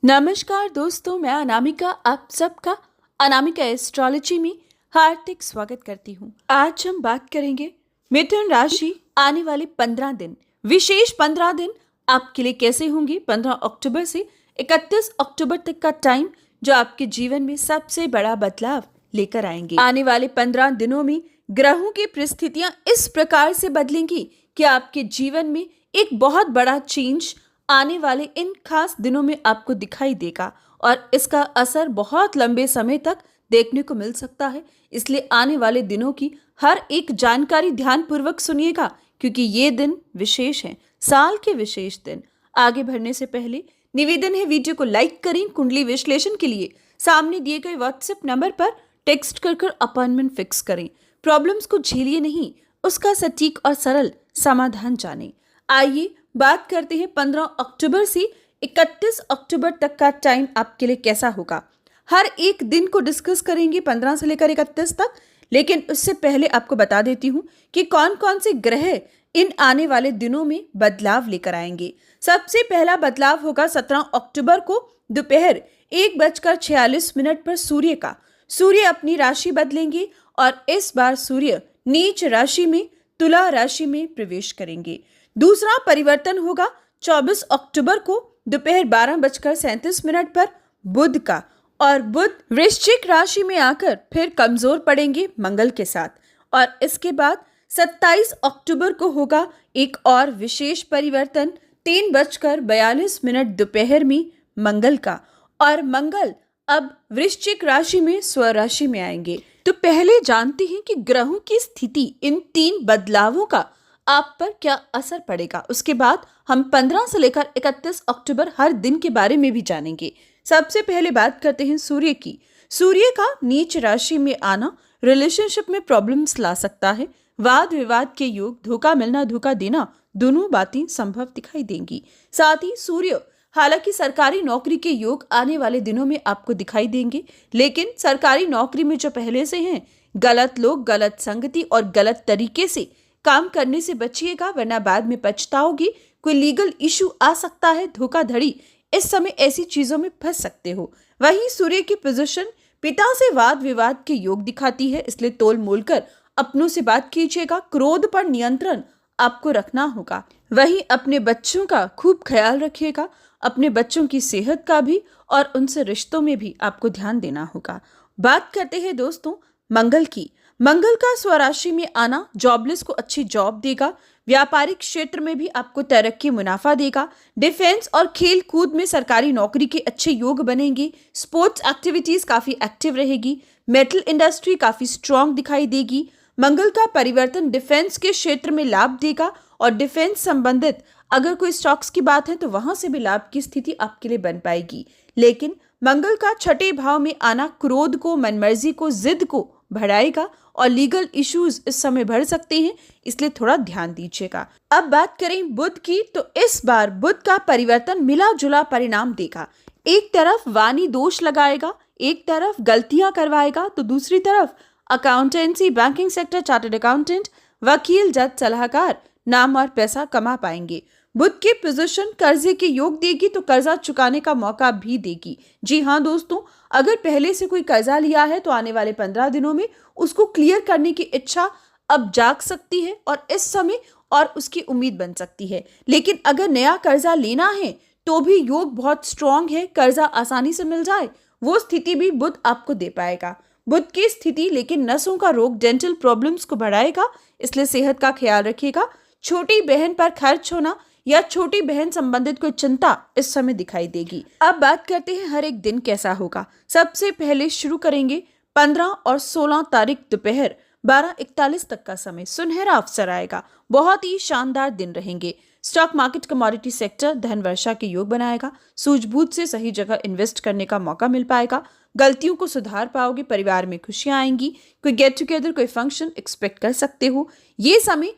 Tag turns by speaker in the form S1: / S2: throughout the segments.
S1: नमस्कार दोस्तों, मैं अनामिका आप सबका अनामिका एस्ट्रोलॉजी में हार्दिक स्वागत करती हूँ। आज हम बात करेंगे मिथुन राशि आने वाले 15 दिन, विशेष 15 दिन आपके लिए कैसे होंगे। 15 अक्टूबर से 31 अक्टूबर तक का टाइम जो आपके जीवन में सबसे बड़ा बदलाव लेकर आएंगे। आने वाले 15 दिनों में ग्रहों की परिस्थितियां इस प्रकार से बदलेंगी कि आपके जीवन में एक बहुत बड़ा चेंज आने वाले इन खास दिनों में आपको दिखाई देगा और इसका असर बहुत लंबे समय तक देखने को मिल सकता है। इसलिए आने वाले दिनों की हर एक जानकारी ध्यानपूर्वक सुनिएगा, क्योंकि ये दिन विशेष हैं, साल के विशेष दिन। आगे बढ़ने से पहले निवेदन है, वीडियो को लाइक करें। कुंडली विश्लेषण के लिए सामने दिए गए व्हाट्सएप नंबर पर टेक्स्ट कर अपॉइंटमेंट फिक्स करें। प्रॉब्लम्स को झेलिए नहीं, उसका सटीक और सरल समाधान जानें। आइए बात करते हैं 15 अक्टूबर से 31 अक्टूबर तक का टाइम आपके लिए कैसा होगा। हर एक दिन को डिस्कस करेंगे 15 से लेकर 31 तक, लेकिन उससे पहले आपको बता देती हूँ कि कौन कौन से ग्रह इन आने वाले दिनों में बदलाव लेकर आएंगे। सबसे पहला बदलाव होगा 17 अक्टूबर को दोपहर 1:46 पर सूर्य का। सूर्य अपनी राशि बदलेंगे और इस बार सूर्य नीच राशि में तुला राशि में प्रवेश करेंगे। दूसरा परिवर्तन होगा 24 अक्टूबर को दोपहर 12:37 पर बुध का, और बुध वृश्चिक राशि में आकर फिर कमजोर पड़ेंगे मंगल के साथ। और इसके बाद 27 अक्टूबर को होगा एक और विशेष परिवर्तन 3:42 दोपहर में मंगल का, और मंगल अब वृश्चिक राशि में स्वराशि में आएंगे। तो पहले जानते हैं कि ग्रहों की स्थिति इन 3 बदलावों का आप पर क्या असर पड़ेगा। उसके बाद हम 15 से लेकर 31 अक्टूबर हर दिन के बारे में भी जानेंगे। सबसे पहले बात करते हैं सूर्य की। सूर्य का नीच राशि में आना रिलेशनशिप में प्रॉब्लम्स ला सकता है। वाद विवाद के योग, धोखा मिलना, धोखा देना, दोनों बातें संभव दिखाई देंगी। साथ ही सूर्य हालांकि सरकारी नौकरी के योग आने वाले दिनों में आपको दिखाई देंगे, लेकिन सरकारी नौकरी में जो पहले से हैं, गलत लोग, गलत संगति और गलत तरीके से काम करने से बचिएगा, वरना बाद में पछताओगी। कोई लीगल इशू आ सकता है, धोखाधड़ी, इस समय ऐसी चीजों में फंस सकते हो। वहीं सूर्य की पोजीशन पिता से वाद विवाद के योग दिखाती है, इसलिए तोल मोल कर अपनों से बात कीजिएगा। क्रोध पर नियंत्रण आपको रखना होगा। वहीं अपने बच्चों का खूब ख्याल रखिएगा, अपने बच्चों की सेहत का भी और उनसे रिश्तों में भी आपको ध्यान देना होगा। बात करते हैं दोस्तों मंगल की। मंगल का स्वराशि में आना जॉबलेस को अच्छी जॉब देगा। व्यापारिक क्षेत्र में भी आपको तरक्की, मुनाफा देगा। डिफेंस और खेल कूद में सरकारी नौकरी के अच्छे योग बनेंगे। स्पोर्ट्स एक्टिविटीज काफी एक्टिव रहेगी। मेटल इंडस्ट्री काफी स्ट्रांग दिखाई देगी। मंगल का परिवर्तन डिफेंस के क्षेत्र में लाभ देगा, और डिफेंस संबंधित अगर कोई स्टॉक्स की बात है तो वहां से भी लाभ की स्थिति आपके लिए बन पाएगी। लेकिन मंगल का छठे भाव में आना क्रोध को, मनमर्जी को, जिद को बढ़ाएगा और लीगल इश्यूज इस समय बढ़ सकते हैं, इसलिए थोड़ा ध्यान दीजिएगा। अब बात करें बुध की, तो इस बार बुध का परिवर्तन मिला जुला परिणाम देगा। एक तरफ वाणी दोष लगाएगा, एक तरफ गलतियां करवाएगा, तो दूसरी तरफ accountancy, banking sector, chartered accountant, वकील, जज, सलाहकार नाम और पैसा कमा पाएंगे। बुध की पोजीशन कर्जे के योग देगी, तो कर्जा चुकाने का मौका भी देगी। जी हाँ दोस्तों, अगर पहले से कोई कर्जा लिया है तो आने वाले 15 दिनों में उसको क्लियर करने की इच्छा अब जाग सकती है और इस समय और उसकी उम्मीद बन सकती है। लेकिन अगर नया कर्जा लेना है तो भी योग बहुत स्ट्रांग है, कर्जा आसानी से मिल जाए, वो स्थिति भी बुध आपको दे पाएगा। बुध की स्थिति लेकिन नसों का रोग, डेंटल प्रॉब्लम्स को बढ़ाएगा, इसलिए सेहत का ख्याल रखिएगा। छोटी बहन पर खर्च होना या छोटी बहन संबंधित कोई चिंता इस समय दिखाई देगी। अब बात करते हैं हर एक दिन कैसा होगा। सबसे पहले शुरू करेंगे 15 और 16 तारीख दोपहर 12:41 तक का समय। सुनहरा अवसर आएगा, बहुत ही शानदार दिन रहेंगे। स्टॉक मार्केट, कमोडिटी सेक्टर धन वर्षा के योग बनाएगा। सूझबूझ से सही जगह इन्वेस्ट करने का मौका मिल पाएगा। गलतियों को सुधार पाओगे, परिवार में खुशियां आएंगी। कोई गेट टुगेदर, कोई फंक्शन एक्सपेक्ट कर सकते हो। ये समय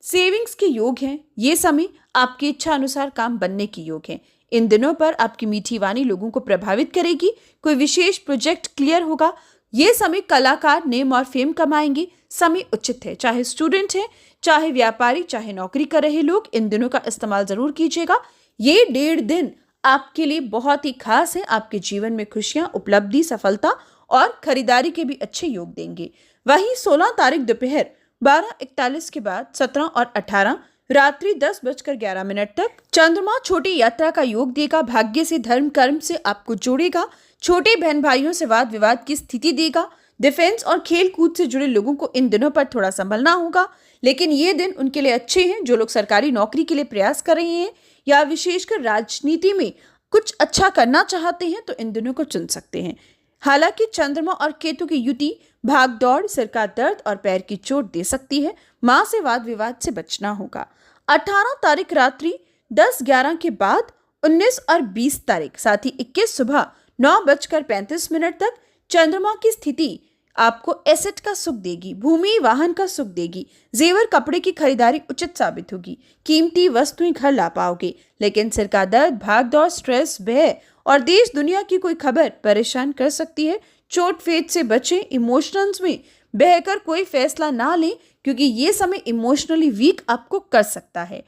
S1: सेविंग्स के योग हैं, ये समय आपकी इच्छा अनुसार काम बनने के योग हैं। इन दिनों पर आपकी मीठी वाणी लोगों को प्रभावित करेगी। कोई विशेष प्रोजेक्ट क्लियर होगा। ये समय कलाकार नेम और फेम कमाएंगे। समय उचित है, चाहे स्टूडेंट हैं, चाहे व्यापारी, चाहे नौकरी कर रहे लोग, इन दिनों का इस्तेमाल जरूर कीजिएगा। ये 1.5 दिन आपके लिए बहुत ही खास है। आपके जीवन में खुशियां, उपलब्धि, सफलता और खरीदारी के भी अच्छे योग देंगे। वहीं 16 तारीख दोपहर 12:41 के बाद 17 और 18 रात्रि 10:11 तक चंद्रमा छोटी यात्रा का योग देगा। भाग्य से, धर्म कर्म से आपको जोड़ेगा। छोटे बहन भाइयों से वाद विवाद की स्थिति देगा। डिफेंस और खेल कूद से जुड़े लोगों को इन दिनों पर थोड़ा संभलना होगा, लेकिन ये दिन उनके लिए अच्छे हैं। जो लोग सरकारी नौकरी के लिए प्रयास कर रहे हैं या विशेषकर राजनीति में कुछ अच्छा करना चाहते हैं तो इन दिनों को चुन सकते हैं। हालांकि चंद्रमा और केतु की युति भाग दौड़, सिर का दर्द और पैर की चोट दे सकती है। मां से वाद विवाद से बचना होगा। 18 तारीख रात्रि 10:11 के बाद 19 और 20 तारीख साथ ही 21 सुबह 9:35 तक चंद्रमा की स्थिति आपको एसेट का सुख देगी, भूमि वाहन का सुख देगी। जेवर कपड़े की खरीदारी उचित साबित होगी। कीमती वस्तुएं घर ला पाओगे, लेकिन सिर का दर्द, भागदौड़, स्ट्रेस, भय और देश दुनिया की कोई खबर परेशान कर सकती है। चोट फेट से बचें। इमोशंस में बहकर कोई फैसला ना लें, क्योंकि ये समय इमोशनली वीक आपको कर सकता है।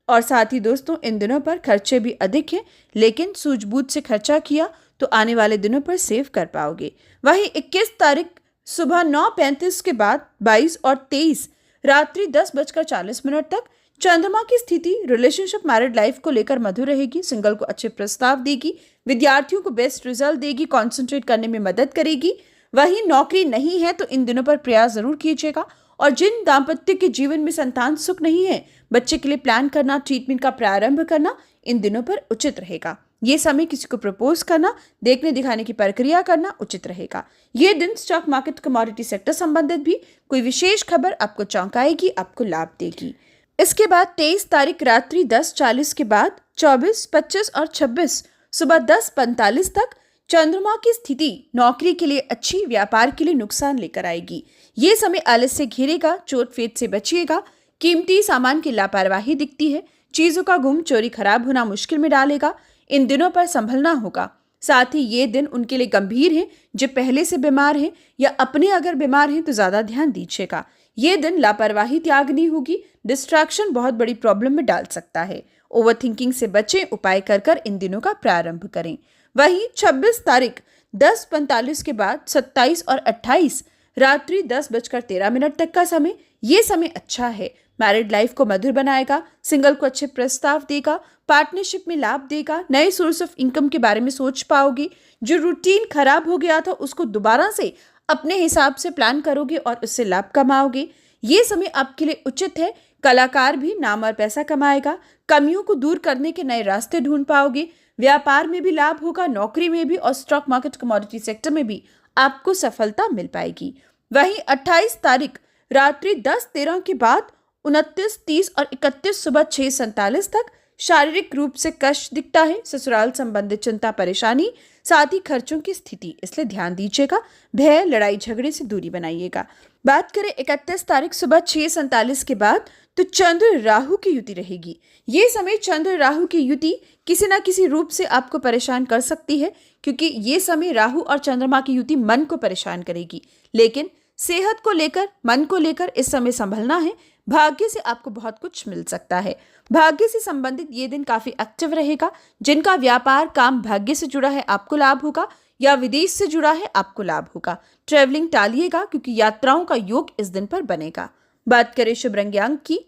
S1: और साथ ही दोस्तों, इन दिनों पर खर्चे भी अधिक हैं, लेकिन सूझबूझ से खर्चा किया तो आने वाले दिनों पर सेव कर पाओगे। वहीं 21 तारीख सुबह 9:35 के बाद 22 और 23 रात्रि 10:40 तक चंद्रमा की स्थिति रिलेशनशिप, मैरिड लाइफ को लेकर मधुर रहेगी। सिंगल को अच्छे प्रस्ताव देगी। विद्यार्थियों को बेस्ट रिजल्ट देगी, कंसंट्रेट करने में मदद करेगी। वहीं नौकरी नहीं है तो इन दिनों पर प्रयास जरूर कीजिएगा। और जिन दाम्पत्य के जीवन में संतान सुख नहीं है, बच्चे के लिए प्लान करना, ट्रीटमेंट का प्रारंभ करना इन दिनों पर उचित रहेगा। ये समय किसी को प्रपोज करना, देखने दिखाने की प्रक्रिया करना उचित रहेगा। ये दिन स्टॉक मार्केट, कमोडिटी सेक्टर संबंधित भी कोई विशेष खबर आपको चौंकाएगी, आपको लाभ देगी। इसके बाद 23 तारीख रात्रि 10:40 के बाद 24, 25 और 26 सुबह 10:45 तक चंद्रमा की स्थिति नौकरी के लिए अच्छी, व्यापार के लिए नुकसान लेकर आएगी। ये समय आलस से घेरेगा, चोट फेट से बचिएगा। कीमती सामान की लापरवाही दिखती है। चीजों का गुम, चोरी, खराब होना मुश्किल में डालेगा। इन दिनों पर संभलना होगा। साथ ही ये दिन उनके लिए गंभीर है जो पहले से बीमार हैं या अपने अगर बीमार हैं तो ज्यादा ध्यान दीजिएगा। ये दिन लापरवाही त्यागनी होगी। डिस्ट्रैक्शन बहुत बड़ी प्रॉब्लम में डाल सकता है। ओवर थिंकिंग से बचें, उपाय कर इन दिनों का प्रारंभ करें। वहीं 26 तारीख 10:45 के बाद 27 और 28 रात्रि 10:13 तक का समय, ये समय अच्छा है। मैरिड लाइफ को मधुर बनाएगा। सिंगल को अच्छे प्रस्ताव देगा। पार्टनरशिप में लाभ देगा। नए सोर्स ऑफ इनकम के बारे में सोच पाओगे। जो रूटीन खराब हो गया था उसको दोबारा से अपने हिसाब से प्लान करोगे और उससे लाभ कमाओगे। ये समय आपके लिए उचित है। कलाकार भी नाम और पैसा कमाएगा। कमियों को दूर करने के नए रास्ते ढूंढ पाओगे। व्यापार में भी लाभ होगा, नौकरी में भी और स्टॉक मार्केट, कमोडिटी सेक्टर में भी आपको सफलता मिल पाएगी। वहीं 28 तारीख रात्रि 10:13 के बाद 29, 30 और 31 सुबह 6:47 तक शारीरिक रूप से कष्ट दिखता है। ससुराल संबंधित चिंता, परेशानी, साथ ही खर्चों की स्थिति, इसलिए ध्यान दीजिएगा। भय, लड़ाई झगड़े से दूरी बनाइएगा। बात करें 31 तारीख सुबह 6:47 के बाद तो चंद्र राहु की युति रहेगी। ये समय चंद्र राहु की युति किसी ना किसी रूप से आपको परेशान कर सकती है, क्योंकि ये समय राहु और चंद्रमा की युति मन को परेशान करेगी। लेकिन सेहत को लेकर, मन को लेकर इस समय संभलना है। भाग्य से आपको बहुत कुछ मिल सकता है। भाग्य से संबंधित ये दिन काफी एक्टिव रहेगा। जिनका व्यापार, काम भाग्य से जुड़ा है आपको लाभ होगा, या विदेश से जुड़ा है आपको लाभ होगा। ट्रैवलिंग टालिएगा क्योंकि यात्राओं का योग इस दिन पर बनेगा। बात करें शुभ रंग अंक की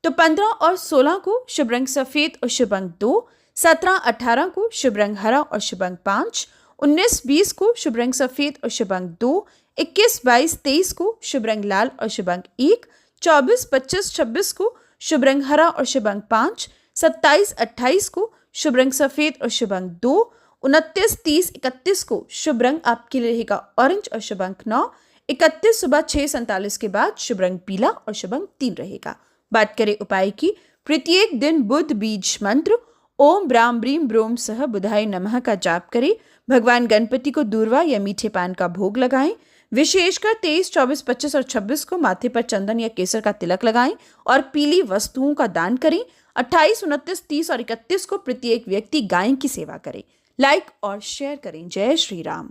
S1: तो 15 और 16 को शुभ रंग सफेद और शुभ अंक 2, 17, 18 को शुभ रंग हरा और शुभ अंक 5, 19, 20 को शुभ रंग सफेद और शुभ अंक 2, 21, 22, 23 को शुभ रंग लाल और शुभ अंक 1, 24, 25, 26 को शुभ रंग हरा और शुभ अंक 5, 27, 28 को शुभ रंग सफेद और शुभ अंक 2, 29, 30, 31 को शुभ रंग आपके लिए रहेगा ऑरेंज और शुभ अंक 9, 31 सुबह 6:47 के बाद शुभ रंग पीला और शुभ अंक 3 रहेगा। बात करें उपाय की, प्रत्येक दिन बुध बीज मंत्र ओम ब्राम ब्रीम ब्रोम सह बुधाय नमः का जाप करें। भगवान गणपति को दूर्वा या मीठे पान का भोग लगाएं। विशेषकर 23, 24, 25 और 26 को माथे पर चंदन या केसर का तिलक लगाएं और पीली वस्तुओं का दान करें। 28, 29, 30 और 31 को प्रत्येक व्यक्ति गाय की सेवा करे। लाइक और शेयर करें। जय श्री राम।